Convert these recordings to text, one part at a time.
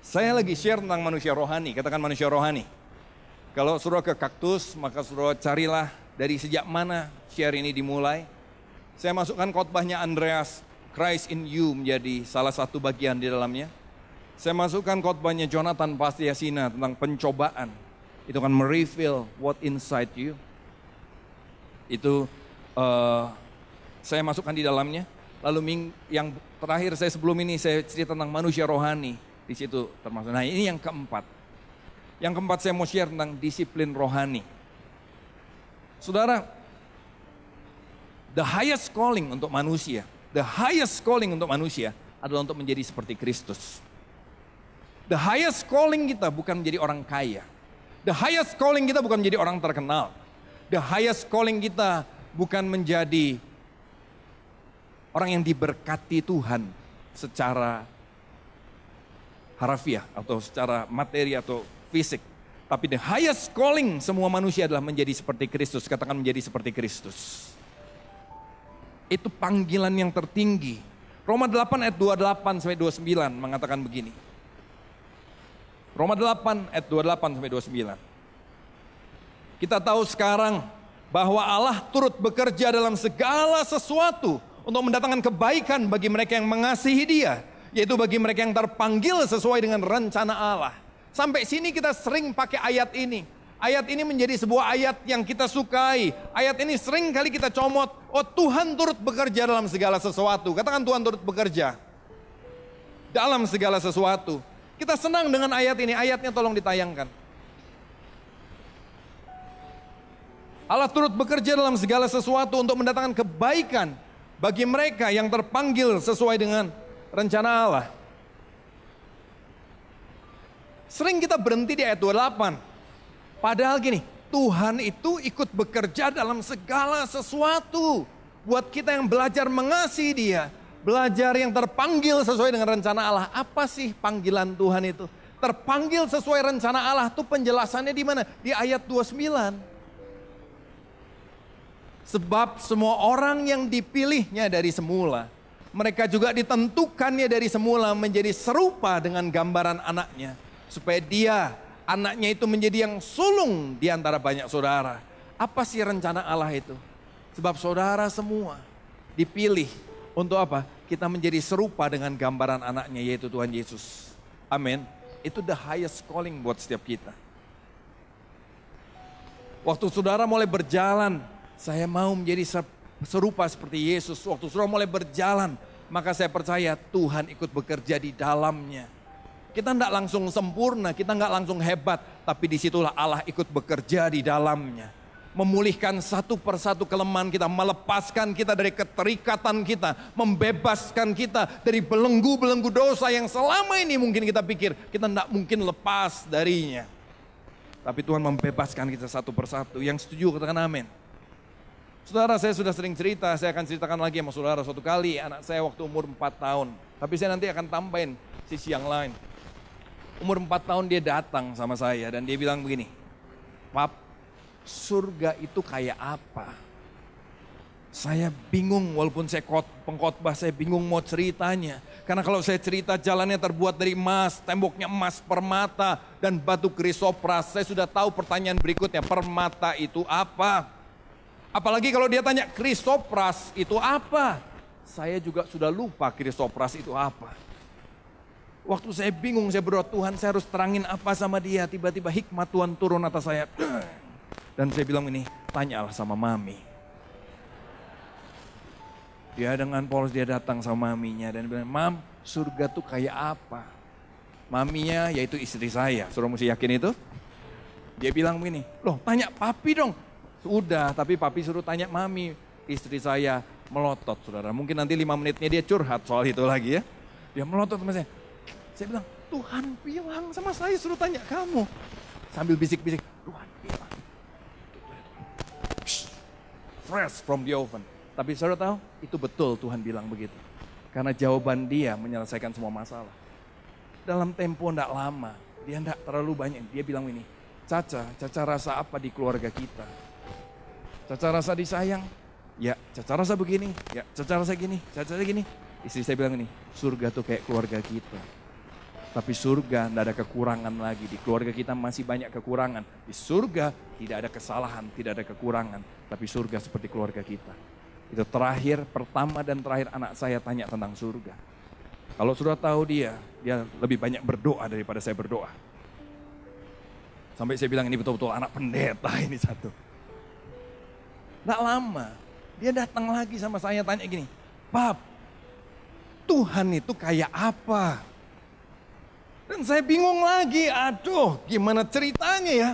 Saya lagi share tentang manusia rohani, katakan manusia rohani. Kalau saudara ke kaktus, maka saudara carilah dari sejak mana share ini dimulai. Saya masukkan khotbahnya Andreas, Christ in You menjadi salah satu bagian di dalamnya. Saya masukkan khotbahnya Jonathan Pastiasina tentang pencobaan. Itu kan mereveal what inside you. Itu saya masukkan di dalamnya. Lalu yang terakhir saya sebelum ini saya cerita tentang manusia rohani. Di situ termasuk. Nah ini yang keempat. Yang keempat saya mau share tentang disiplin rohani. Saudara, the highest calling untuk manusia, adalah untuk menjadi seperti Kristus. The highest calling kita bukan menjadi orang kaya. The highest calling kita bukan menjadi orang terkenal. The highest calling kita bukan menjadi orang yang diberkati Tuhan secara harafiah atau secara materi atau fisik. Tapi the highest calling semua manusia adalah menjadi seperti Kristus. Katakan menjadi seperti Kristus. Itu panggilan yang tertinggi. Roma 8 ayat 28 sampai 29 mengatakan begini. Roma 8 ayat 28 sampai 29. Kita tahu sekarang bahwa Allah turut bekerja dalam segala sesuatu untuk mendatangkan kebaikan bagi mereka yang mengasihi Dia, yaitu bagi mereka yang terpanggil sesuai dengan rencana Allah. Sampai sini kita sering pakai ayat ini. Ayat ini menjadi sebuah ayat yang kita sukai. Ayat ini sering kali kita comot. Oh, Tuhan turut bekerja dalam segala sesuatu. Katakan Tuhan turut bekerja dalam segala sesuatu. Kita senang dengan ayat ini. Ayatnya tolong ditayangkan. Allah turut bekerja dalam segala sesuatu untuk mendatangkan kebaikan bagi mereka yang terpanggil sesuai dengan rencana Allah. Sering kita berhenti di ayat 28. Padahal gini, Tuhan itu ikut bekerja dalam segala sesuatu. Buat kita yang belajar mengasihi Dia, belajar yang terpanggil sesuai dengan rencana Allah. Apa sih panggilan Tuhan itu? Terpanggil sesuai rencana Allah itu penjelasannya di mana? Di ayat 29. Sebab semua orang yang dipilihnya dari semula, mereka juga ditentukannya dari semula menjadi serupa dengan gambaran anaknya. Supaya dia, anaknya itu menjadi yang sulung di antara banyak saudara. Apa sih rencana Allah itu? Sebab saudara semua dipilih untuk apa? Kita menjadi serupa dengan gambaran anaknya, yaitu Tuhan Yesus. Amin. Itu the highest calling buat setiap kita. Waktu saudara mulai berjalan, saya mau menjadi serupa seperti Yesus. Waktu saudara mulai berjalan, maka saya percaya Tuhan ikut bekerja di dalamnya. Kita tidak langsung sempurna, kita nggak langsung hebat, tapi disitulah Allah ikut bekerja di dalamnya. Memulihkan satu persatu kelemahan kita, melepaskan kita dari keterikatan kita, membebaskan kita dari belenggu-belenggu dosa yang selama ini mungkin kita pikir kita tidak mungkin lepas darinya. Tapi Tuhan membebaskan kita satu persatu. Yang setuju katakan amin. Saudara, saya sudah sering cerita, saya akan ceritakan lagi sama saudara suatu kali. Anak saya waktu umur 4 tahun, tapi saya nanti akan tambahin sisi yang lain. Umur 4 tahun dia datang sama saya dan dia bilang begini, Pap, surga itu kayak apa? Saya bingung walaupun saya pengkhotbah, saya bingung mau ceritanya. Karena kalau saya cerita jalannya terbuat dari emas, temboknya emas, permata, dan batu krisopras. Saya sudah tahu pertanyaan berikutnya, permata itu apa? Apalagi kalau dia tanya krisopras itu apa? Saya juga sudah lupa krisopras itu apa. Waktu saya bingung, saya berdoa, Tuhan saya harus terangin apa sama dia. Tiba-tiba hikmat Tuhan turun atas saya. Dan saya bilang ini, tanyalah sama mami. Dia dengan polos dia datang sama maminya. Dan bilang, Mam, surga tuh kayak apa? Maminya yaitu istri saya. Saudara mesti yakin itu? Dia bilang begini, loh tanya papi dong. Sudah, tapi papi suruh tanya mami. Istri saya melotot, saudara. Mungkin nanti 5 menitnya dia curhat soal itu lagi ya. Dia melotot sama saya. Saya bilang, Tuhan bilang sama saya suruh tanya kamu. Sambil bisik-bisik, Tuhan bilang. Fresh from the oven. Tapi saudara tahu, itu betul Tuhan bilang begitu. Karena jawaban dia menyelesaikan semua masalah. Dalam tempo tidak lama, dia tidak terlalu banyak. Dia bilang ini, Caca rasa apa di keluarga kita? Caca rasa disayang? Ya, Caca rasa begini. Ya, Caca rasa gini. Caca rasa gini. Istri saya bilang ini, surga tuh kayak keluarga kita. Tapi surga tidak ada kekurangan lagi. Di keluarga kita masih banyak kekurangan. Di surga tidak ada kesalahan, tidak ada kekurangan. Tapi surga seperti keluarga kita. Itu terakhir, pertama dan terakhir anak saya tanya tentang surga. Kalau sudah tahu dia lebih banyak berdoa daripada saya berdoa. Sampai saya bilang ini betul-betul anak pendeta ini satu. Tidak lama, dia datang lagi sama saya tanya gini, Pap, Tuhan itu kayak apa? Dan saya bingung lagi, aduh gimana ceritanya ya.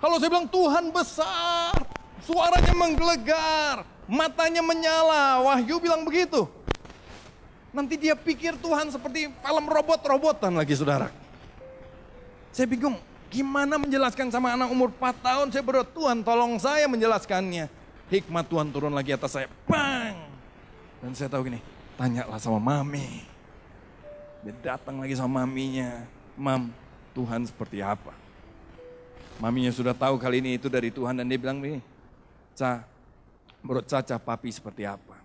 Kalau saya bilang Tuhan besar, suaranya menggelegar, matanya menyala, Wahyu bilang begitu. Nanti dia pikir Tuhan seperti film robot-robotan lagi saudara. Saya bingung, gimana menjelaskan sama anak umur 4 tahun, saya berdoa Tuhan tolong saya menjelaskannya. Hikmat Tuhan turun lagi atas saya, bang. Dan saya tahu gini, tanyalah sama Mami. Dia datang lagi sama maminya, Mam, Tuhan seperti apa? Maminya sudah tahu kali ini itu dari Tuhan dan dia bilang begini, menurut Caca papi seperti apa?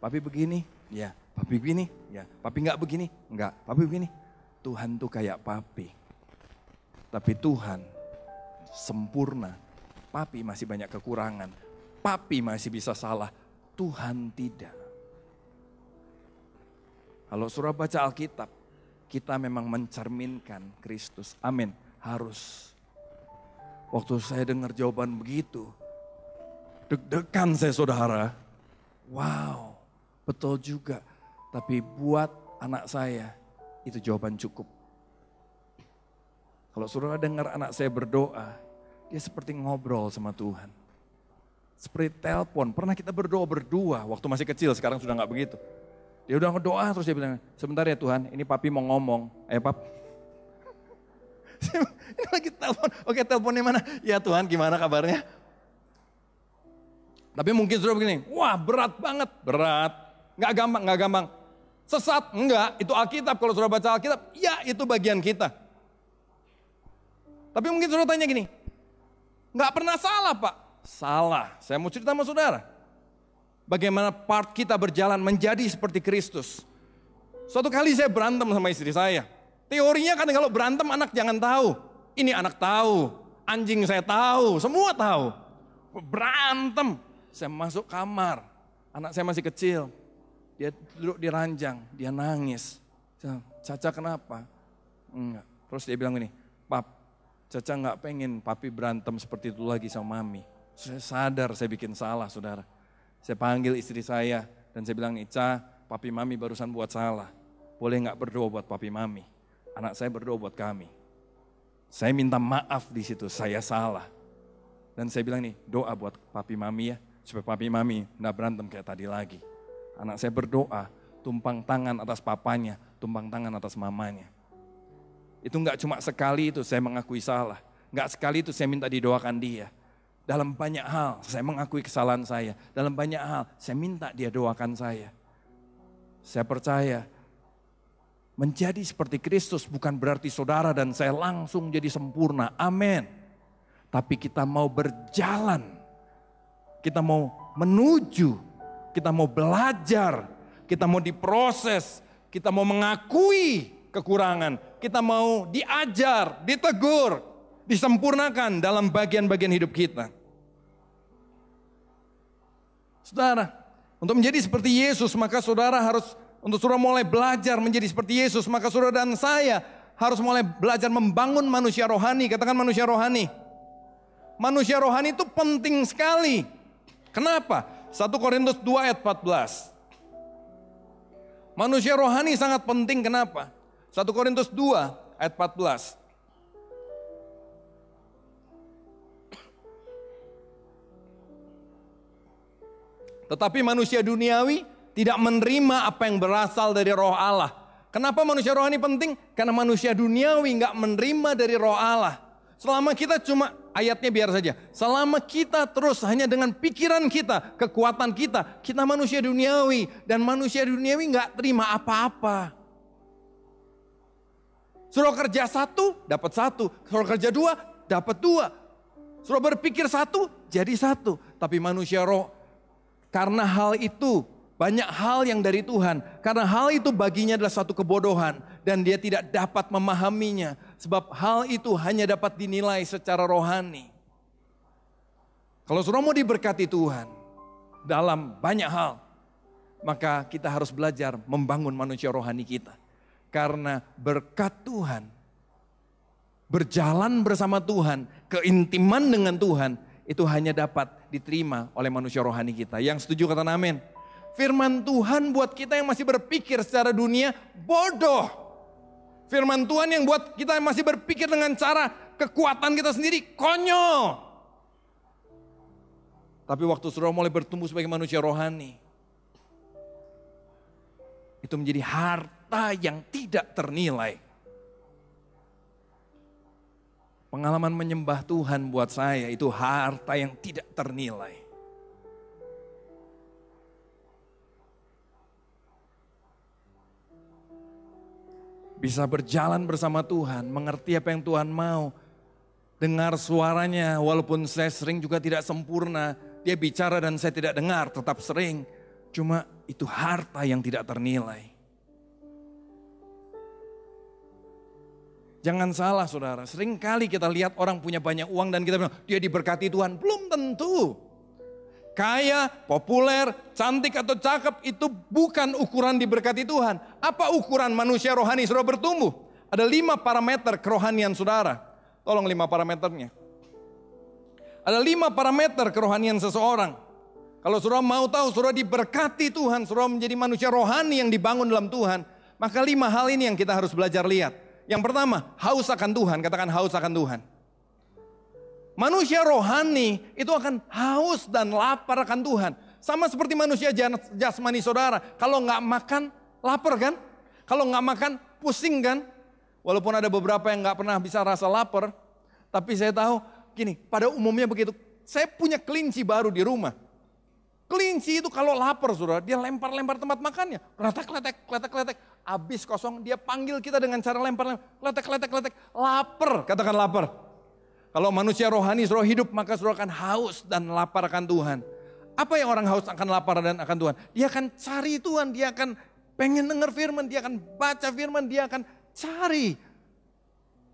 Papi begini? Ya. Papi begini? Ya. Papi enggak begini? Enggak. Papi begini? Tuhan tuh kayak papi. Tapi Tuhan sempurna. Papi masih banyak kekurangan. Papi masih bisa salah. Tuhan tidak. Kalau surah baca Alkitab, kita memang mencerminkan Kristus. Amin. Harus. Waktu saya dengar jawaban begitu, deg-degan saya saudara. Wow, betul juga. Tapi buat anak saya, itu jawaban cukup. Kalau saudara dengar anak saya berdoa, dia seperti ngobrol sama Tuhan. Seperti telepon, pernah kita berdoa berdua waktu masih kecil, sekarang sudah gak begitu. Dia udah ngedoa terus dia bilang, sebentar ya Tuhan, ini papi mau ngomong. Ayo pap. Ini lagi telepon, oke teleponnya mana? Ya Tuhan gimana kabarnya? Tapi mungkin sudah begini, wah berat banget, berat. Gak gampang. Sesat, enggak, itu Alkitab. Kalau sudah baca Alkitab, ya itu bagian kita. Tapi mungkin sudah tanya gini, gak pernah salah Pak. Salah, saya mau cerita sama saudara. Bagaimana part kita berjalan menjadi seperti Kristus. Suatu kali saya berantem sama istri saya. Teorinya kan kalau berantem anak jangan tahu. Ini anak tahu, anjing saya tahu, semua tahu. Berantem, saya masuk kamar. Anak saya masih kecil, dia duduk di ranjang, dia nangis. Caca kenapa? Enggak. Terus dia bilang gini, Pap, Caca gak pengen papi berantem seperti itu lagi sama mami. Saya sadar saya bikin salah saudara. Saya panggil istri saya dan saya bilang nih, papi mami barusan buat salah. Boleh gak berdoa buat papi mami? Anak saya berdoa buat kami. Saya minta maaf di situ, saya salah. Dan saya bilang nih, doa buat papi mami ya, supaya papi mami gak berantem kayak tadi lagi. Anak saya berdoa, tumpang tangan atas papanya, tumpang tangan atas mamanya. Itu gak cuma sekali itu saya mengakui salah. Gak sekali itu saya minta didoakan dia. Dalam banyak hal saya mengakui kesalahan saya. Dalam banyak hal saya minta dia doakan saya. Saya percaya menjadi seperti Kristus bukan berarti saudara dan saya langsung jadi sempurna. Amin. Tapi kita mau berjalan. Kita mau menuju. Kita mau belajar. Kita mau diproses. Kita mau mengakui kekurangan. Kita mau diajar, ditegur, disempurnakan dalam bagian-bagian hidup kita. Saudara, untuk menjadi seperti Yesus maka saudara harus, untuk saudara mulai belajar menjadi seperti Yesus, maka saudara dan saya harus mulai belajar membangun manusia rohani. Katakan manusia rohani. Manusia rohani itu penting sekali. Kenapa? 1 Korintus 2 ayat 14. Manusia rohani sangat penting, kenapa? 1 Korintus 2 ayat 14. Tetapi manusia duniawi tidak menerima apa yang berasal dari roh Allah. Kenapa manusia rohani penting? Karena manusia duniawi nggak menerima dari roh Allah. Selama kita cuma, ayatnya biar saja. Selama kita terus hanya dengan pikiran kita, kekuatan kita, kita manusia duniawi. Dan manusia duniawi nggak terima apa-apa. Suruh kerja 1, dapat 1. Suruh kerja 2, dapat 2. Suruh berpikir 1, jadi 1. Tapi manusia roh, karena hal itu banyak hal yang dari Tuhan. Karena hal itu baginya adalah satu kebodohan. Dan dia tidak dapat memahaminya. Sebab hal itu hanya dapat dinilai secara rohani. Kalau saudara mau diberkati Tuhan dalam banyak hal, maka kita harus belajar membangun manusia rohani kita. Karena berkat Tuhan, berjalan bersama Tuhan, keintiman dengan Tuhan, itu hanya dapat diterima oleh manusia rohani kita. Yang setuju kata amin. Firman Tuhan buat kita yang masih berpikir secara dunia bodoh. Firman Tuhan yang buat kita yang masih berpikir dengan cara kekuatan kita sendiri konyol. Tapi waktu saudara mulai bertumbuh sebagai manusia rohani, itu menjadi harta yang tidak ternilai. Pengalaman menyembah Tuhan buat saya itu harta yang tidak ternilai. Bisa berjalan bersama Tuhan, mengerti apa yang Tuhan mau. Dengar suaranya, walaupun saya sering juga tidak sempurna. Dia bicara dan saya tidak dengar, tetap sering. Cuma itu harta yang tidak ternilai. Jangan salah saudara, sering kali kita lihat orang punya banyak uang dan kita bilang, dia diberkati Tuhan. Belum tentu. Kaya, populer, cantik atau cakep itu bukan ukuran diberkati Tuhan. Apa ukuran manusia rohani saudara bertumbuh? Ada 5 parameter kerohanian saudara. Tolong 5 parameternya. Ada 5 parameter kerohanian seseorang. Kalau saudara mau tahu saudara diberkati Tuhan, saudara menjadi manusia rohani yang dibangun dalam Tuhan, maka 5 hal ini yang kita harus belajar lihat. Yang pertama, haus akan Tuhan. Katakan haus akan Tuhan. Manusia rohani itu akan haus dan lapar akan Tuhan. Sama seperti manusia jasmani saudara. Kalau nggak makan, lapar kan? Kalau nggak makan, pusing kan? Walaupun ada beberapa yang nggak pernah bisa rasa lapar. Tapi saya tahu, gini, pada umumnya begitu. Saya punya kelinci baru di rumah. Kelinci itu kalau lapar saudara, dia lempar-lempar tempat makannya. Kletek-kletek. Habis kosong, dia panggil kita dengan cara lempar-lempar. Kletek-kletek. Lapar, katakan lapar. Kalau manusia rohani saudara hidup, maka saudara akan haus dan lapar akan Tuhan. Apa yang orang haus akan lapar dan akan Tuhan? Dia akan cari Tuhan, dia akan pengen dengar firman, dia akan baca firman, dia akan cari.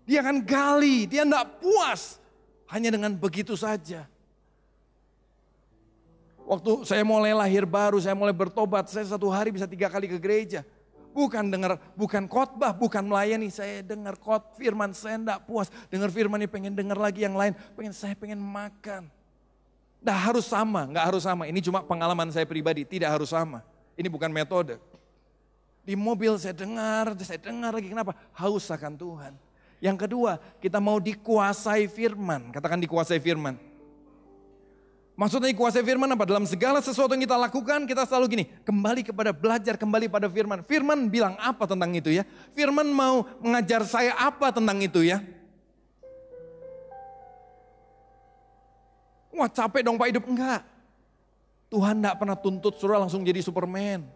Dia akan gali, dia tidak puas. Hanya dengan begitu saja. Waktu saya mulai lahir baru, saya mulai bertobat, saya 1 hari bisa 3 kali ke gereja. Bukan khotbah, bukan melayani. Saya dengar firman, saya enggak puas. Dengar firman ini pengen dengar lagi yang lain. Saya pengen makan. Nggak harus sama, nggak harus sama. Ini cuma pengalaman saya pribadi, tidak harus sama. Ini bukan metode. Di mobil saya dengar lagi. Kenapa? Haus akan Tuhan. Yang kedua, kita mau dikuasai firman. Katakan dikuasai firman. Maksudnya dikuasai firman apa? Dalam segala sesuatu yang kita lakukan, kita selalu gini, belajar kembali pada firman. Firman bilang apa tentang itu ya? Firman mau mengajar saya apa tentang itu ya? Wah capek dong Pak hidup. Enggak. Tuhan enggak pernah tuntut saudara langsung jadi Superman.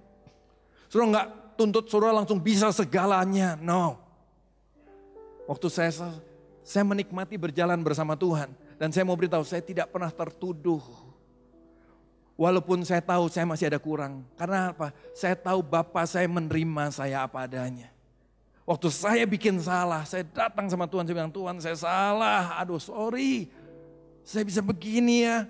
Saudara enggak tuntut saudara langsung bisa segalanya. No. Waktu saya menikmati berjalan bersama Tuhan. Dan saya mau beritahu, saya tidak pernah tertuduh. Walaupun saya tahu saya masih ada kurang. Karena apa? Saya tahu Bapa saya menerima saya apa adanya. Waktu saya bikin salah, saya datang sama Tuhan, saya bilang, Tuhan saya salah, aduh sorry. Saya bisa begini ya.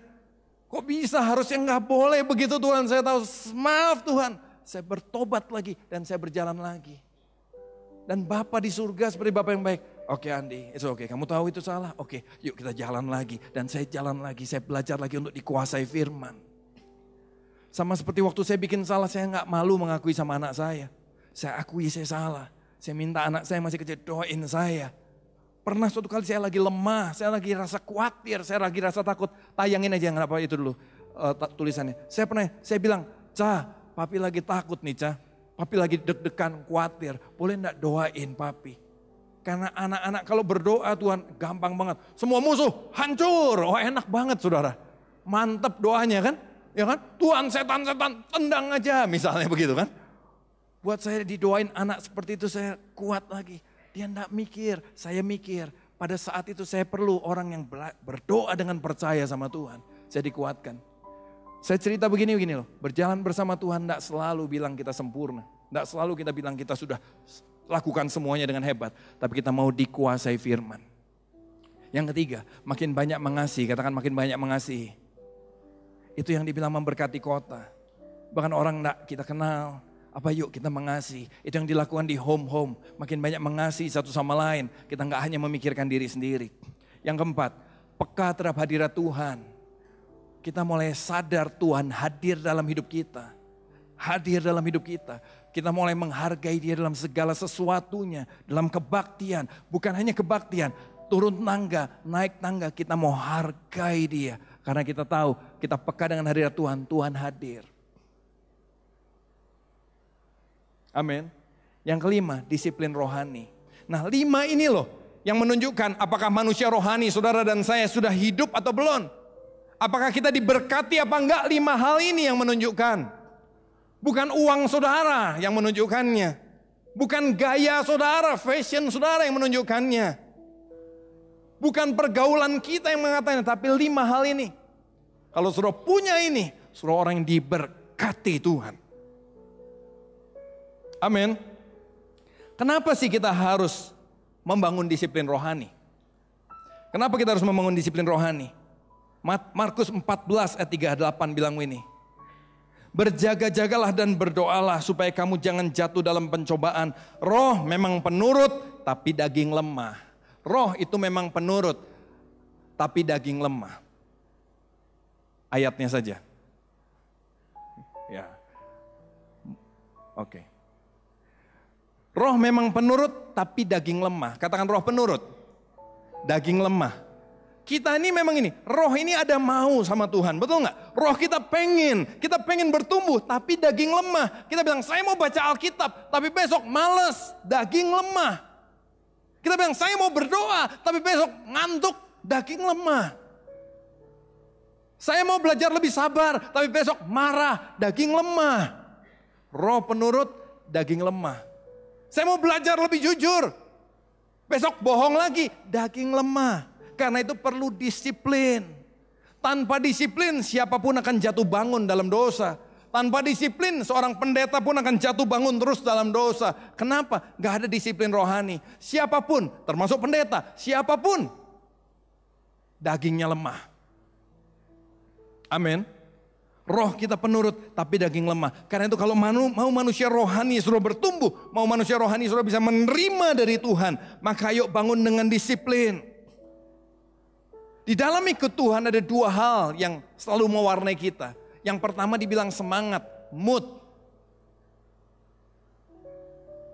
Kok bisa? Harusnya nggak boleh begitu Tuhan. Saya tahu, maaf Tuhan. Saya bertobat lagi dan saya berjalan lagi. Dan Bapa di surga seperti Bapa yang baik. Oke Andi, it's okay. Kamu tahu itu salah? Oke, yuk kita jalan lagi. Dan saya jalan lagi, saya belajar lagi untuk dikuasai firman. Sama seperti waktu saya bikin salah, saya nggak malu mengakui sama anak saya. Saya akui saya salah. Saya minta anak saya masih kecil, doain saya. Pernah suatu kali saya lagi lemah, saya lagi rasa khawatir, saya lagi rasa takut. Tayangin aja, nggak apa itu dulu tulisannya. Saya bilang, Ca, papi lagi takut nih Ca. Papi lagi deg-degan, khawatir. Boleh enggak doain papi? Karena anak-anak kalau berdoa Tuhan gampang banget. Semua musuh hancur. Oh enak banget saudara. Mantep doanya kan. Ya kan? Tuhan setan-setan tendang aja misalnya begitu kan. Buat saya didoain anak seperti itu saya kuat lagi. Dia enggak mikir, saya mikir. Pada saat itu saya perlu orang yang berdoa dengan percaya sama Tuhan. Saya dikuatkan. Saya cerita begini loh, berjalan bersama Tuhan tidak selalu bilang kita sempurna. Tidak selalu kita bilang kita sudah lakukan semuanya dengan hebat. Tapi kita mau dikuasai firman. Yang ketiga, makin banyak mengasihi, katakan makin banyak mengasihi. Itu yang dibilang memberkati kota. Bahkan orang tidak kita kenal, apa yuk kita mengasihi. Itu yang dilakukan di home-home, makin banyak mengasihi satu sama lain. Kita nggak hanya memikirkan diri sendiri. Yang keempat, peka terhadap hadirat Tuhan. Kita mulai sadar Tuhan hadir dalam hidup kita. Hadir dalam hidup kita. Kita mulai menghargai dia dalam segala sesuatunya. Dalam kebaktian. Bukan hanya kebaktian. Turun tangga, naik tangga. Kita mau hargai dia. Karena kita tahu kita peka dengan hadirat Tuhan. Tuhan hadir. Amin. Yang kelima, disiplin rohani. Nah 5 ini loh yang menunjukkan apakah manusia rohani saudara dan saya sudah hidup atau belum. Apakah kita diberkati apa enggak? 5 hal ini yang menunjukkan. Bukan uang saudara yang menunjukkannya. Bukan gaya saudara, fashion saudara yang menunjukkannya. Bukan pergaulan kita yang mengatakannya, tapi 5 hal ini. Kalau saudara punya ini, saudara orang yang diberkati Tuhan. Amin. Kenapa sih kita harus membangun disiplin rohani? Kenapa kita harus membangun disiplin rohani? Markus 14 ayat 38 bilang ini. Berjaga-jagalah dan berdoalah supaya kamu jangan jatuh dalam pencobaan. Roh memang penurut tapi daging lemah. Roh itu memang penurut tapi daging lemah. Ayatnya saja. Ya. Oke. Roh memang penurut tapi daging lemah. Katakan roh penurut. Daging lemah. Kita ini memang ini, roh ini ada mau sama Tuhan, betul nggak? Roh kita pengen bertumbuh, tapi daging lemah. Kita bilang, saya mau baca Alkitab, tapi besok males, daging lemah. Kita bilang, saya mau berdoa, tapi besok ngantuk, daging lemah. Saya mau belajar lebih sabar, tapi besok marah, daging lemah. Roh penurut, daging lemah. Saya mau belajar lebih jujur, besok bohong lagi, daging lemah. Karena itu perlu disiplin. Tanpa disiplin siapapun akan jatuh bangun dalam dosa. Tanpa disiplin seorang pendeta pun akan jatuh bangun terus dalam dosa. Kenapa? Gak ada disiplin rohani. Siapapun, termasuk pendeta, siapapun dagingnya lemah. Amin. Roh kita penurut tapi daging lemah. Karena itu kalau mau manusia rohani sudah bertumbuh, mau manusia rohani sudah bisa menerima dari Tuhan, maka ayo bangun dengan disiplin. Di dalam ikut Tuhan ada 2 hal yang selalu mewarnai kita. Yang pertama dibilang semangat, mood.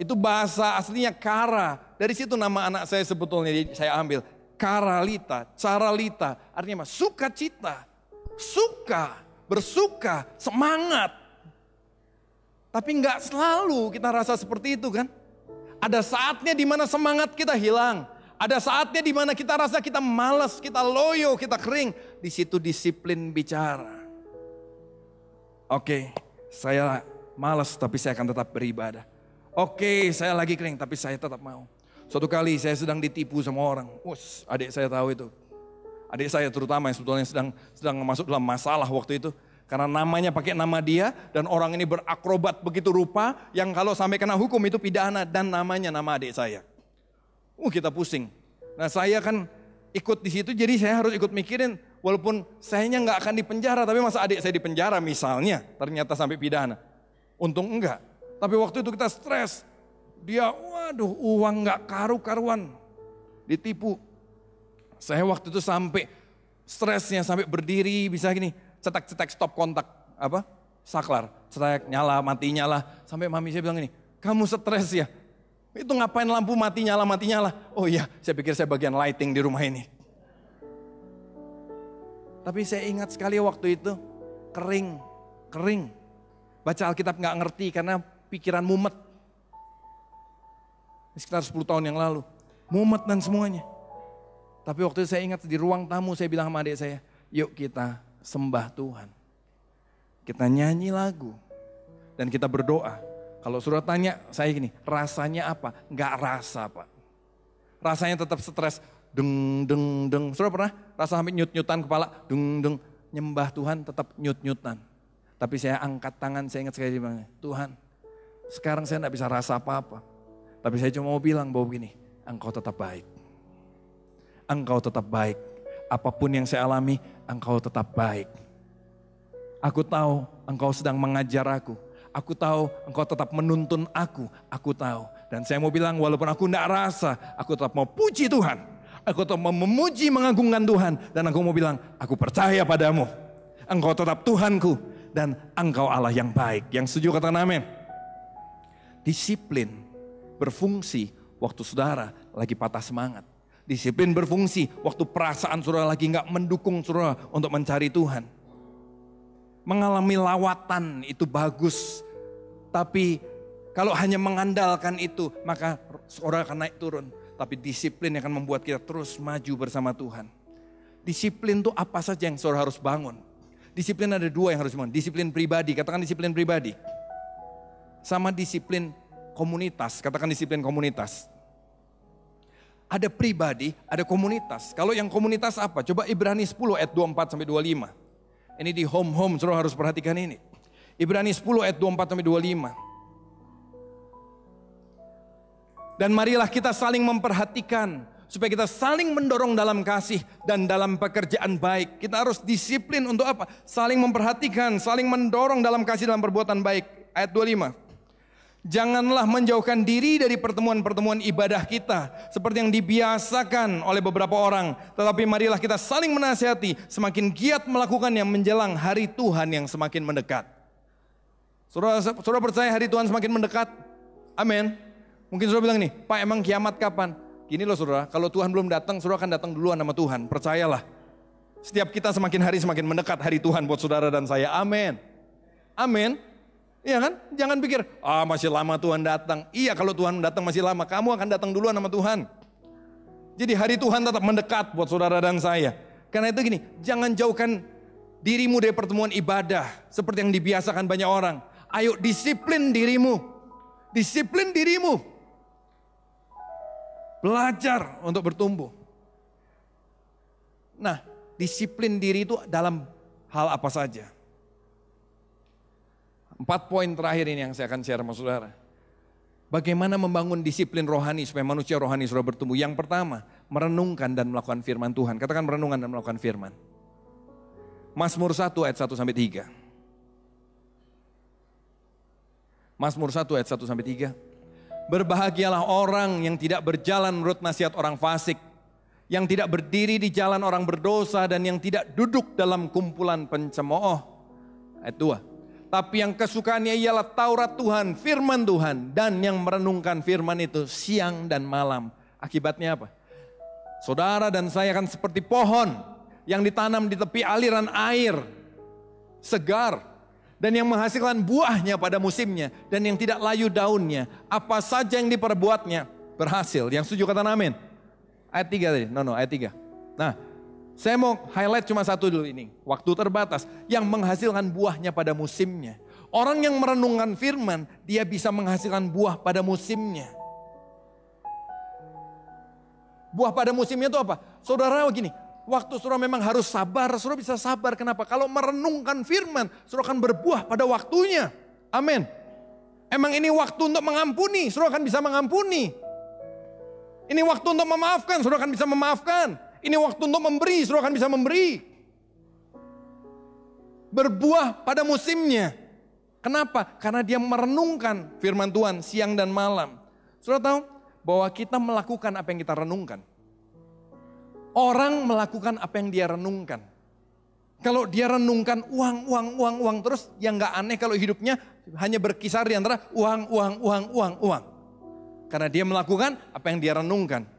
Itu bahasa aslinya kara. Dari situ nama anak saya sebetulnya saya ambil. Karalita, caralita. Artinya apa? Sukacita. Suka, bersuka, semangat. Tapi enggak selalu kita rasa seperti itu kan. Ada saatnya di mana semangat kita hilang. Ada saatnya di mana kita rasa kita malas, kita loyo, kita kering. Di situ disiplin bicara. Oke, saya malas tapi saya akan tetap beribadah. Oke, saya lagi kering tapi saya tetap mau. Suatu kali saya sedang ditipu sama orang. Adik saya tahu itu. Adik saya terutama yang sebetulnya sedang masuk dalam masalah waktu itu. Karena namanya pakai nama dia dan orang ini berakrobat begitu rupa. Yang kalau sampai kena hukum itu pidana dan namanya nama adik saya. Kita pusing. Nah saya kan ikut di situ jadi saya harus ikut mikirin walaupun sayanya nggak akan dipenjara tapi masa adik saya dipenjara misalnya ternyata sampai pidana. Untung enggak. Tapi waktu itu kita stres. Dia uang nggak karu-karuan. Ditipu. Saya waktu itu sampai stresnya sampai berdiri bisa gini. Cetak-cetak stop kontak. Saklar. Cetak nyala mati nyala. Sampai mami saya bilang gini. Kamu stres ya? Itu ngapain lampu mati nyala. Oh iya, saya pikir saya bagian lighting di rumah ini. Tapi saya ingat sekali waktu itu kering. Baca Alkitab gak ngerti karena pikiran mumet. Sekitar 10 tahun yang lalu. Mumet dan semuanya. Tapi waktu itu saya ingat di ruang tamu saya bilang sama adik saya. Yuk kita sembah Tuhan. Kita nyanyi lagu. Dan kita berdoa. Kalau sudah tanya saya gini, rasanya apa? Enggak rasa Pak. Rasanya tetap stres, deng. Sudah pernah rasa sampai nyut-nyutan kepala, deng. nyembah Tuhan tetap nyut-nyutan. Tapi saya angkat tangan, saya ingat sekali Tuhan, sekarang saya tidak bisa rasa apa-apa. Tapi saya cuma mau bilang bahwa begini, Engkau tetap baik. Engkau tetap baik. Apapun yang saya alami, Engkau tetap baik. Aku tahu Engkau sedang mengajar aku. Aku tahu Engkau tetap menuntun aku. Aku tahu. Dan saya mau bilang walaupun aku tidak rasa, aku tetap mau puji Tuhan. Aku tetap mau memuji, mengagungkan Tuhan. Dan aku mau bilang, aku percaya padamu. Engkau tetap Tuhanku. Dan Engkau Allah yang baik. Yang setuju katakan amin. Disiplin berfungsi waktu saudara lagi patah semangat. Disiplin berfungsi waktu perasaan saudara lagi nggak mendukung saudara untuk mencari Tuhan. Mengalami lawatan itu bagus. Tapi kalau hanya mengandalkan itu maka saudara akan naik turun. Tapi disiplin akan membuat kita terus maju bersama Tuhan. Disiplin itu apa saja yang saudara harus bangun. Disiplin ada dua yang harus dibangun. Disiplin pribadi, katakan disiplin pribadi. Sama disiplin komunitas, katakan disiplin komunitas. Ada pribadi, ada komunitas. Kalau yang komunitas apa? Coba Ibrani 10 ayat 24 sampai 25. Ini di home, saudara harus perhatikan ini. Ibrani 10 ayat 24 sampai 25. Dan marilah kita saling memperhatikan supaya kita saling mendorong dalam kasih dan dalam pekerjaan baik. Kita harus disiplin untuk apa? Saling memperhatikan, saling mendorong dalam kasih dalam perbuatan baik. Ayat 25. Janganlah menjauhkan diri dari pertemuan-pertemuan ibadah kita seperti yang dibiasakan oleh beberapa orang. Tetapi marilah kita saling menasihati, semakin giat melakukannya menjelang hari Tuhan yang semakin mendekat. Saudara percaya hari Tuhan semakin mendekat? Amin. Mungkin saudara bilang nih, Pak emang kiamat kapan? Gini loh saudara, kalau Tuhan belum datang, saudara akan datang duluan sama Tuhan. Percayalah. Setiap kita semakin hari semakin mendekat hari Tuhan buat saudara dan saya. Amin. Amin. Iya kan? Jangan pikir, masih lama Tuhan datang. Iya kalau Tuhan datang masih lama, kamu akan datang duluan sama Tuhan. Jadi hari Tuhan tetap mendekat buat saudara dan saya. Karena itu gini, jangan jauhkan dirimu dari pertemuan ibadah. Seperti yang dibiasakan banyak orang. Ayo disiplin dirimu. Disiplin dirimu. Belajar untuk bertumbuh. Nah, disiplin diri itu dalam hal apa saja. 4 poin terakhir ini yang saya akan share sama saudara. Bagaimana membangun disiplin rohani supaya manusia rohani saudara bertumbuh. Yang pertama, merenungkan dan melakukan firman Tuhan. Katakan merenungkan dan melakukan firman. Mazmur 1 ayat 1 sampai 3. Mazmur 1 ayat 1 sampai 3. Berbahagialah orang yang tidak berjalan menurut nasihat orang fasik, yang tidak berdiri di jalan orang berdosa dan yang tidak duduk dalam kumpulan pencemooh. Ayat 2. Tapi yang kesukaannya ialah Taurat Tuhan, firman Tuhan. Dan yang merenungkan firman itu siang dan malam. Akibatnya apa? Saudara dan saya akan seperti pohon yang ditanam di tepi aliran air. Segar. Dan yang menghasilkan buahnya pada musimnya. Dan yang tidak layu daunnya. Apa saja yang diperbuatnya berhasil. Yang setuju kata amin. Ayat 3 tadi. Ayat 3. Nah. Saya mau highlight cuma satu dulu ini. Waktu terbatas. Yang menghasilkan buahnya pada musimnya. Orang yang merenungkan firman, dia bisa menghasilkan buah pada musimnya. Buah pada musimnya itu apa? Saudara begini, waktu saudara memang harus sabar, saudara bisa sabar. Kenapa? Kalau merenungkan firman, saudara akan berbuah pada waktunya. Amin. Emang ini waktu untuk mengampuni, saudara akan bisa mengampuni. Ini waktu untuk memaafkan, saudara akan bisa memaafkan. Ini waktu untuk memberi, saudara akan bisa memberi. Berbuah pada musimnya. Kenapa? Karena dia merenungkan firman Tuhan siang dan malam. Saudara tahu bahwa kita melakukan apa yang kita renungkan. Orang melakukan apa yang dia renungkan. Kalau dia renungkan uang terus, yang gak aneh kalau hidupnya hanya berkisar di antara uang. Karena dia melakukan apa yang dia renungkan.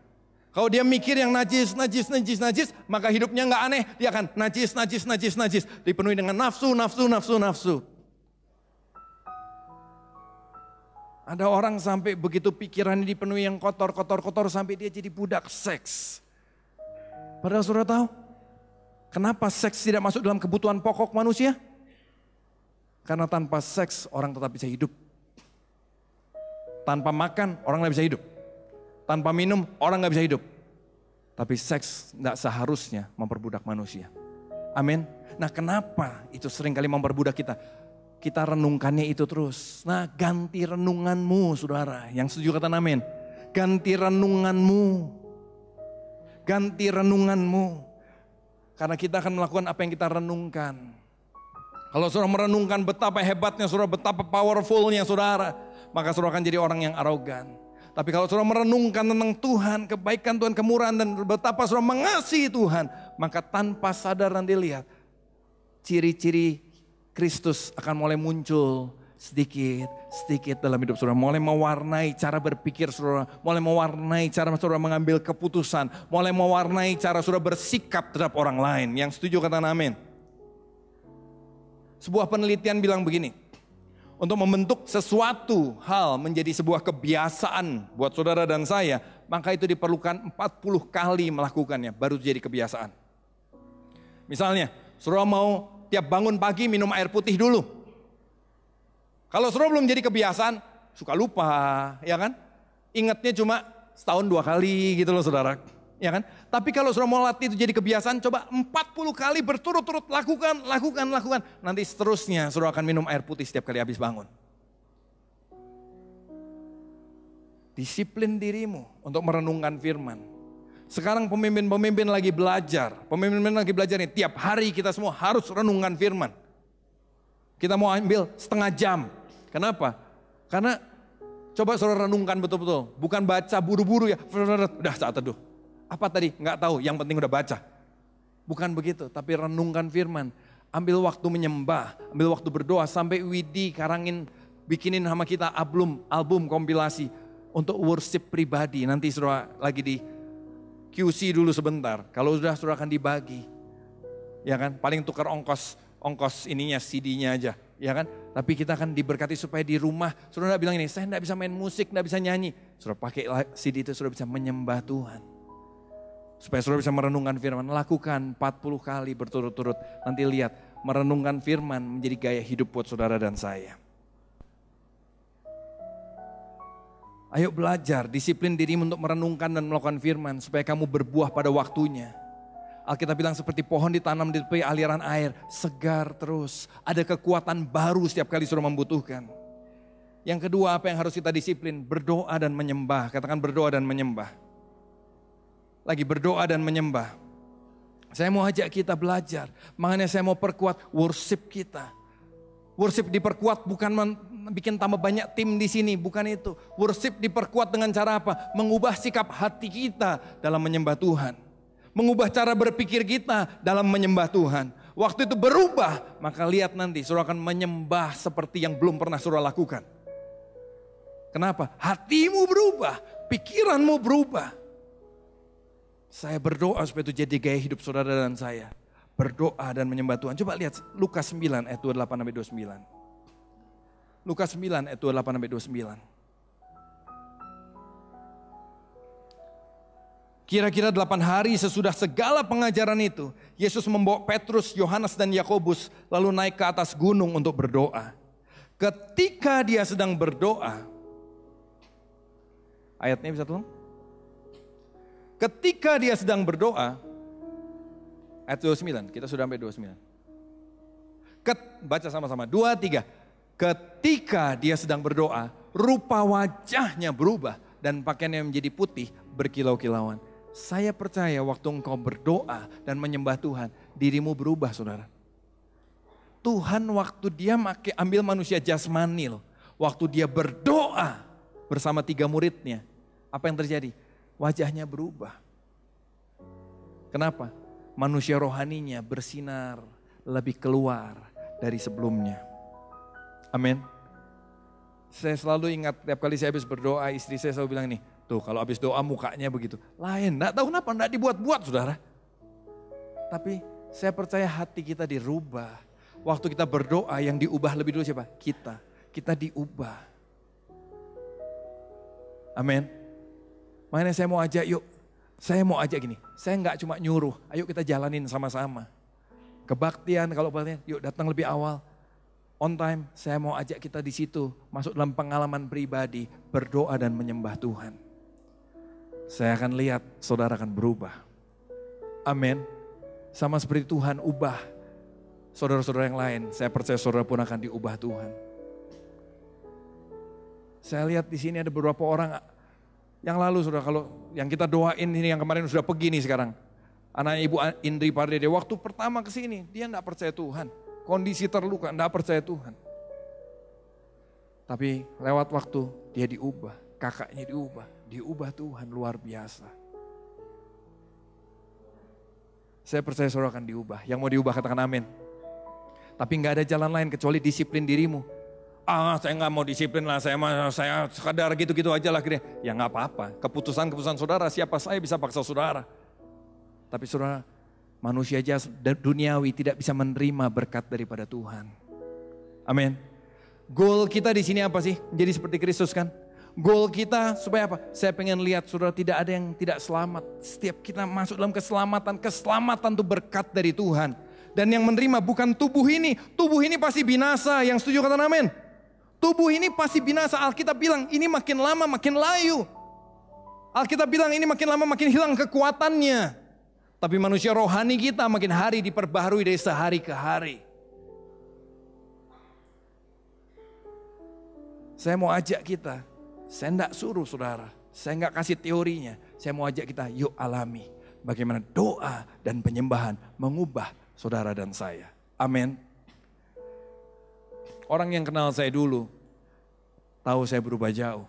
Kalau dia mikir yang najis, maka hidupnya nggak aneh, dia akan najis, dipenuhi dengan nafsu. Ada orang sampai begitu pikirannya dipenuhi yang kotor sampai dia jadi budak seks. Padahal saudara tahu, kenapa seks tidak masuk dalam kebutuhan pokok manusia? Karena tanpa seks orang tetap bisa hidup. Tanpa makan orang nggak bisa hidup. Tanpa minum orang nggak bisa hidup. Tapi seks tidak seharusnya memperbudak manusia. Amin. Nah kenapa itu seringkali memperbudak kita? Kita renungkannya itu terus. Nah ganti renunganmu saudara. Yang setuju kata amin. Ganti renunganmu. Ganti renunganmu. Karena kita akan melakukan apa yang kita renungkan. Kalau saudara merenungkan betapa hebatnya saudara, betapa powerfulnya saudara, maka saudara akan jadi orang yang arogan. Tapi kalau saudara merenungkan tentang Tuhan, kebaikan Tuhan, kemurahan dan betapa saudara mengasihi Tuhan, maka tanpa sadar nanti lihat, ciri-ciri Kristus akan mulai muncul sedikit dalam hidup saudara. Mulai mewarnai cara berpikir saudara, mulai mewarnai cara saudara mengambil keputusan, mulai mewarnai cara saudara bersikap terhadap orang lain. Yang setuju kata amin. Sebuah penelitian bilang begini, untuk membentuk sesuatu hal menjadi sebuah kebiasaan buat saudara dan saya, maka itu diperlukan 40 kali melakukannya, baru jadi kebiasaan. Misalnya, saudara mau tiap bangun pagi minum air putih dulu. Kalau saudara belum jadi kebiasaan, suka lupa, ya kan? Ingatnya cuma setahun 2 kali gitu loh saudara. Ya kan? Tapi kalau saudara mau latih itu jadi kebiasaan, coba 40 kali berturut-turut lakukan. Nanti seterusnya saudara akan minum air putih setiap kali habis bangun. Disiplin dirimu untuk merenungkan firman. Sekarang pemimpin-pemimpin lagi belajar. Pemimpin lagi belajar nih, tiap hari kita semua harus renungkan firman. Kita mau ambil setengah jam. Kenapa? Karena coba saudara renungkan betul-betul. Bukan baca buru-buru ya, udah saat teduh. Apa tadi? Enggak tahu, yang penting udah baca. Bukan begitu, tapi renungkan firman. Ambil waktu menyembah, ambil waktu berdoa. Sampai Widi karangin, bikinin sama kita album kompilasi untuk worship pribadi. Nanti saudara lagi di QC dulu sebentar. Kalau sudah saudara akan dibagi. Ya kan, paling tukar ongkos ininya, CD-nya aja. Ya kan, tapi kita akan diberkati supaya di rumah. Saudara bilang ini, saya enggak bisa main musik, enggak bisa nyanyi. Saudara pakai CD itu, saudara bisa menyembah Tuhan. Supaya saudara bisa merenungkan firman, lakukan 40 kali berturut-turut. Nanti lihat, merenungkan firman menjadi gaya hidup buat saudara dan saya. Ayo belajar, disiplin dirimu untuk merenungkan dan melakukan firman. Supaya kamu berbuah pada waktunya. Alkitab bilang seperti pohon ditanam di tepi aliran air, segar terus. Ada kekuatan baru setiap kali saudara membutuhkan. Yang kedua, apa yang harus kita disiplin? Berdoa dan menyembah. Katakan berdoa dan menyembah. Lagi berdoa dan menyembah. Saya mau ajak kita belajar. Makanya saya mau perkuat worship kita. Worship diperkuat bukan bikin tambah banyak tim di sini, bukan itu. Worship diperkuat dengan cara apa? Mengubah sikap hati kita dalam menyembah Tuhan. Mengubah cara berpikir kita dalam menyembah Tuhan. Waktu itu berubah, maka lihat nanti saudara akan menyembah seperti yang belum pernah saudara lakukan. Kenapa? Hatimu berubah, pikiranmu berubah. Saya berdoa supaya itu jadi gaya hidup saudara dan saya. Berdoa dan menyembah Tuhan. Coba lihat Lukas 9 ayat 28-29. Lukas 9 ayat 28-29. Kira-kira 8 hari sesudah segala pengajaran itu, Yesus membawa Petrus, Yohanes dan Yakobus lalu naik ke atas gunung untuk berdoa. Ketika dia sedang berdoa, ayatnya bisa tolong? Ketika dia sedang berdoa, ayat 29, kita sudah sampai 29. Baca sama-sama, 2, 3. Ketika dia sedang berdoa, rupa wajahnya berubah dan pakaiannya menjadi putih berkilau-kilauan. Saya percaya waktu engkau berdoa dan menyembah Tuhan, dirimu berubah saudara. Tuhan waktu dia ambil manusia jasmani, waktu dia berdoa bersama 3 muridnya, apa yang terjadi? Wajahnya berubah. Kenapa? Manusia rohaninya bersinar lebih keluar dari sebelumnya. Amin. Saya selalu ingat tiap kali saya habis berdoa, istri saya selalu bilang nih, tuh kalau habis doa mukanya begitu. Lain, enggak tahu kenapa, enggak dibuat-buat saudara. Tapi saya percaya hati kita dirubah. Waktu kita berdoa yang diubah lebih dulu siapa? Kita diubah. Amin. Makanya saya mau ajak gini, saya enggak cuma nyuruh, ayo kita jalanin sama-sama. Kebaktian kalau boleh, yuk datang lebih awal. On time, saya mau ajak kita di situ, masuk dalam pengalaman pribadi, berdoa dan menyembah Tuhan. Saya akan lihat saudara akan berubah. Amin. Sama seperti Tuhan ubah saudara-saudara yang lain, saya percaya saudara pun akan diubah Tuhan. Saya lihat di sini ada beberapa orang yang lalu, saudara, kalau yang kita doain ini yang kemarin sudah pergi nih sekarang. Anak Ibu Indri Pardede, waktu pertama ke sini dia enggak percaya Tuhan. Kondisi terluka, enggak percaya Tuhan. Tapi lewat waktu dia diubah, kakaknya diubah Tuhan luar biasa. Saya percaya saudara akan diubah. Yang mau diubah katakan amin. Tapi enggak ada jalan lain kecuali disiplin dirimu. Saya nggak mau disiplin lah, saya sekadar gitu-gitu aja lah. Ya nggak apa-apa, keputusan saudara, siapa saya bisa paksa saudara. Tapi saudara, manusia aja duniawi tidak bisa menerima berkat daripada Tuhan. Amin. Goal kita di sini apa sih? Jadi seperti Kristus kan? Goal kita supaya apa? Saya pengen lihat saudara tidak ada yang tidak selamat. Setiap kita masuk dalam keselamatan itu berkat dari Tuhan. Dan yang menerima bukan tubuh ini pasti binasa. Yang setuju kata amin? Tubuh ini pasti binasa. Alkitab bilang ini makin lama makin layu. Alkitab bilang ini makin lama makin hilang kekuatannya. Tapi manusia rohani kita makin hari diperbaharui dari sehari ke hari. Saya mau ajak kita. Saya enggak suruh saudara. Saya enggak kasih teorinya. Saya mau ajak kita yuk alami. Bagaimana doa dan penyembahan mengubah saudara dan saya. Amin. Orang yang kenal saya dulu, tahu saya berubah jauh.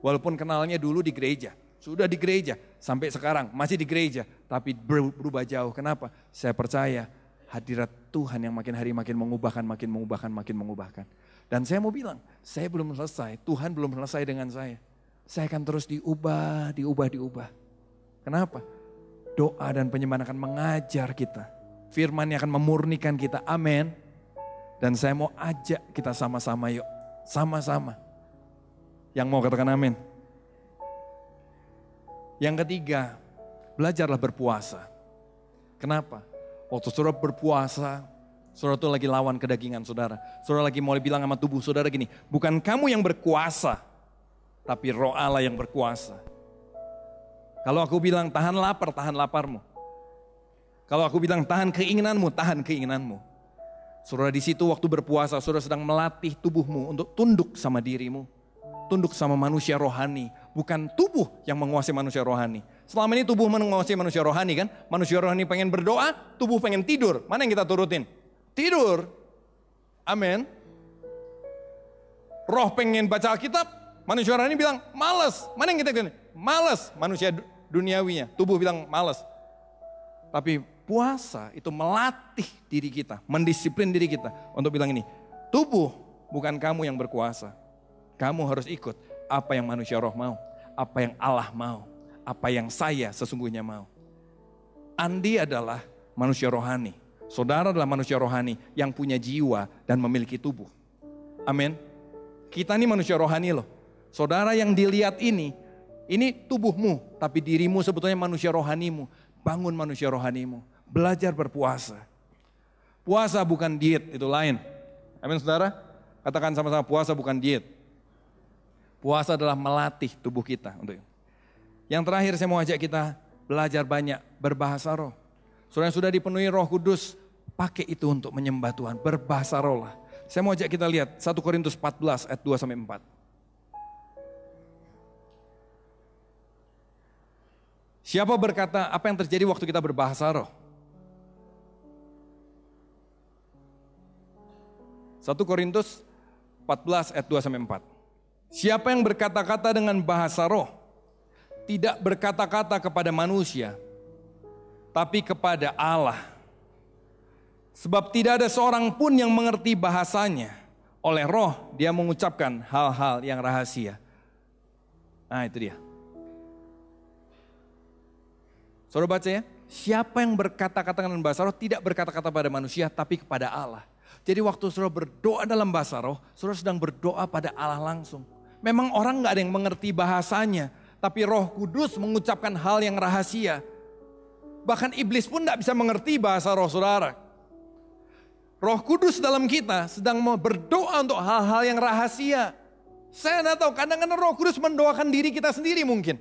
Walaupun kenalnya dulu di gereja, sudah di gereja, sampai sekarang masih di gereja, tapi berubah jauh. Kenapa? Saya percaya hadirat Tuhan yang makin hari makin mengubahkan. Dan saya mau bilang, saya belum selesai, Tuhan belum selesai dengan saya. Saya akan terus diubah. Kenapa? Doa dan penyembahan akan mengajar kita. Firman yang akan memurnikan kita, amin. Dan saya mau ajak kita sama-sama yuk. Sama-sama. Yang mau katakan amin. Yang ketiga, belajarlah berpuasa. Kenapa? Waktu saudara berpuasa, saudara itu lagi lawan kedagingan saudara. Saudara lagi mau bilang sama tubuh saudara gini, bukan kamu yang berkuasa, tapi Roh Allah yang berkuasa. Kalau aku bilang tahan lapar, tahan laparmu. Kalau aku bilang tahan keinginanmu, tahan keinginanmu. Saudara di situ waktu berpuasa, saudara sedang melatih tubuhmu untuk tunduk sama dirimu. Tunduk sama manusia rohani. Bukan tubuh yang menguasai manusia rohani. Selama ini tubuh menguasai manusia rohani kan. Manusia rohani pengen berdoa, tubuh pengen tidur. Mana yang kita turutin? Tidur. Amin. Roh pengen baca Alkitab, manusia rohani bilang malas. Mana yang kita gini? Malas manusia duniawinya. Tubuh bilang malas. Tapi puasa itu melatih diri kita, mendisiplin diri kita untuk bilang ini, tubuh bukan kamu yang berkuasa. Kamu harus ikut apa yang manusia roh mau, apa yang Allah mau, apa yang saya sesungguhnya mau. Andi adalah manusia rohani, saudara adalah manusia rohani yang punya jiwa dan memiliki tubuh. Amin. Kita ini manusia rohani loh. Saudara yang dilihat ini tubuhmu, tapi dirimu sebetulnya manusia rohanimu. Bangun manusia rohanimu. Belajar berpuasa. Puasa bukan diet, itu lain. Amin saudara? Katakan sama-sama, puasa bukan diet. Puasa adalah melatih tubuh kita. Yang terakhir saya mau ajak kita belajar banyak berbahasa roh. Saudara yang sudah dipenuhi Roh Kudus, pakai itu untuk menyembah Tuhan. Berbahasa roh lah. Saya mau ajak kita lihat 1 Korintus 14 ayat 2-4. Siapa berkata apa yang terjadi waktu kita berbahasa roh? 1 Korintus 14 ayat 2-4. Siapa yang berkata-kata dengan bahasa roh, tidak berkata-kata kepada manusia, tapi kepada Allah. Sebab tidak ada seorang pun yang mengerti bahasanya. Oleh roh dia mengucapkan hal-hal yang rahasia. Nah itu dia. Saudara baca ya, siapa yang berkata-kata dengan bahasa roh tidak berkata-kata pada manusia tapi kepada Allah. Jadi waktu saudara berdoa dalam bahasa roh, saudara sedang berdoa pada Allah langsung. Memang orang gak ada yang mengerti bahasanya, tapi Roh Kudus mengucapkan hal yang rahasia. Bahkan iblis pun gak bisa mengerti bahasa roh saudara. Roh Kudus dalam kita sedang berdoa untuk hal-hal yang rahasia. Saya gak tahu, kadang-kadang Roh Kudus mendoakan diri kita sendiri mungkin.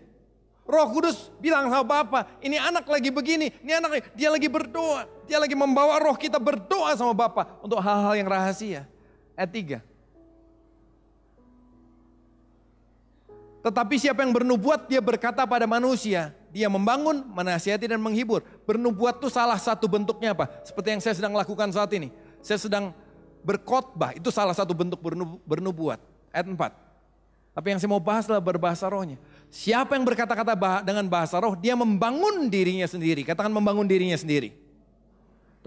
Roh Kudus bilang sama Bapa, ini anak lagi begini, ini anak dia lagi berdoa. Dia lagi membawa roh kita berdoa sama Bapa untuk hal-hal yang rahasia. Ayat 3. Tetapi siapa yang bernubuat, dia berkata pada manusia. Dia membangun, menasihati dan menghibur. Bernubuat itu salah satu bentuknya apa? Seperti yang saya sedang lakukan saat ini. Saya sedang berkhotbah, itu salah satu bentuk bernubuat. Ayat 4. Tapi yang saya mau bahas adalah berbahasa rohnya. Siapa yang berkata-kata dengan bahasa roh, dia membangun dirinya sendiri. Katakan membangun dirinya sendiri.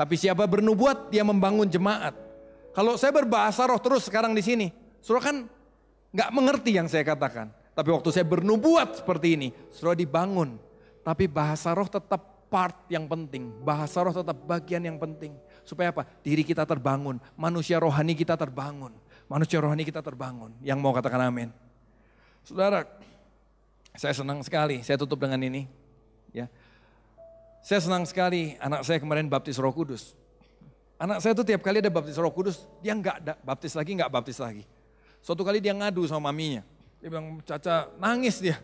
Tapi siapa bernubuat, dia membangun jemaat. Kalau saya berbahasa roh terus sekarang di sini, saudara kan nggak mengerti yang saya katakan. Tapi waktu saya bernubuat seperti ini, saudara dibangun. Tapi bahasa roh tetap part yang penting. Bahasa roh tetap bagian yang penting. Supaya apa? Diri kita terbangun. Manusia rohani kita terbangun. Manusia rohani kita terbangun. Yang mau katakan amin. Saudara, saya senang sekali. Saya tutup dengan ini. Ya, saya senang sekali anak saya kemarin baptis Roh Kudus. Anak saya tuh tiap kali ada baptis Roh Kudus, dia nggak baptis lagi. Suatu kali dia ngadu sama maminya. Dia bilang, Caca nangis dia.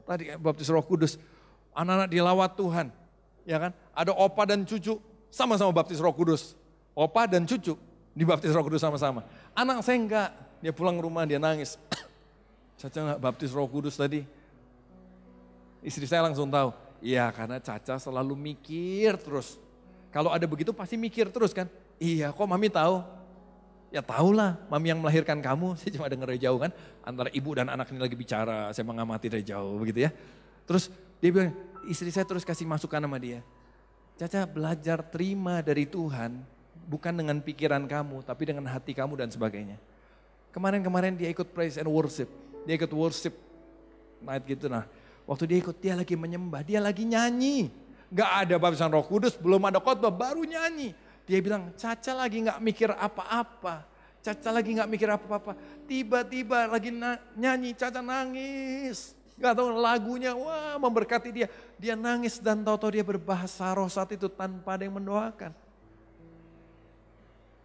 Tadi baptis Roh Kudus. Anak-anak dilawat Tuhan. Ya kan? Ada opa dan cucu sama-sama baptis Roh Kudus. Opa dan cucu dibaptis Roh Kudus sama-sama. Anak saya enggak. Dia pulang rumah dia nangis. Caca nggak baptis Roh Kudus tadi. Istri saya langsung tahu. Iya, karena Caca selalu mikir terus. Kalau ada begitu pasti mikir terus kan. Iya, kok mami tahu? Ya tahulah, mami yang melahirkan kamu. Saya cuma dengar dari jauh kan. Antara ibu dan anak ini lagi bicara, saya mengamati dari jauh begitu ya. Terus dia bilang, istri saya terus kasih masukan sama dia. Caca belajar terima dari Tuhan, bukan dengan pikiran kamu, tapi dengan hati kamu dan sebagainya. Kemarin-kemarin dia ikut praise and worship. Dia ikut worship night gitu nah. Waktu dia ikut, dia lagi menyembah, dia lagi nyanyi. Gak ada baptisan Roh Kudus, belum ada khotbah, baru nyanyi. Dia bilang, Caca lagi gak mikir apa-apa. Caca lagi gak mikir apa-apa. Tiba-tiba lagi nyanyi, Caca nangis. Gak tahu lagunya, wah memberkati dia. Dia nangis dan tahu-tahu dia berbahasa roh saat itu tanpa ada yang mendoakan.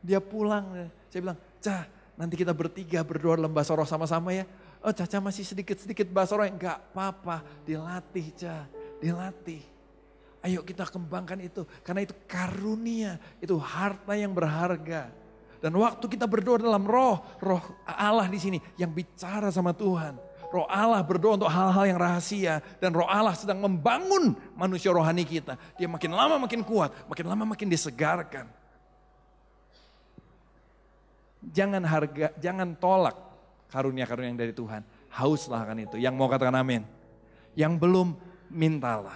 Dia pulang, saya bilang, Caca nanti kita bertiga berdoa dalam bahasa roh sama-sama ya. Oh Caca masih sedikit-sedikit bahasa roh, enggak apa-apa, dilatih Caca, dilatih. Ayo kita kembangkan itu, karena itu karunia, itu harta yang berharga. Dan waktu kita berdoa dalam roh Allah di sini yang bicara sama Tuhan. Roh Allah berdoa untuk hal-hal yang rahasia dan roh Allah sedang membangun manusia rohani kita. Dia makin lama makin kuat, makin lama makin disegarkan. Jangan tolak karunia-karunia yang dari Tuhan. Hauslah akan itu. Yang mau katakan amin. Yang belum, mintalah.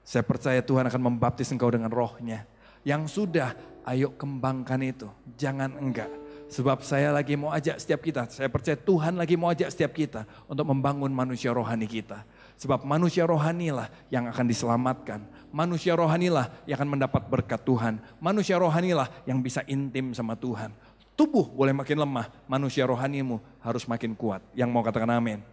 Saya percaya Tuhan akan membaptis engkau dengan rohnya. Yang sudah, ayo kembangkan itu. Jangan enggak. Sebab saya lagi mau ajak setiap kita. Saya percaya Tuhan lagi mau ajak setiap kita. Untuk membangun manusia rohani kita. Sebab manusia rohanilah yang akan diselamatkan. Manusia rohanilah yang akan mendapat berkat Tuhan. Manusia rohanilah yang bisa intim sama Tuhan. Tubuh boleh makin lemah, manusia rohanimu harus makin kuat. Yang mau katakan amin.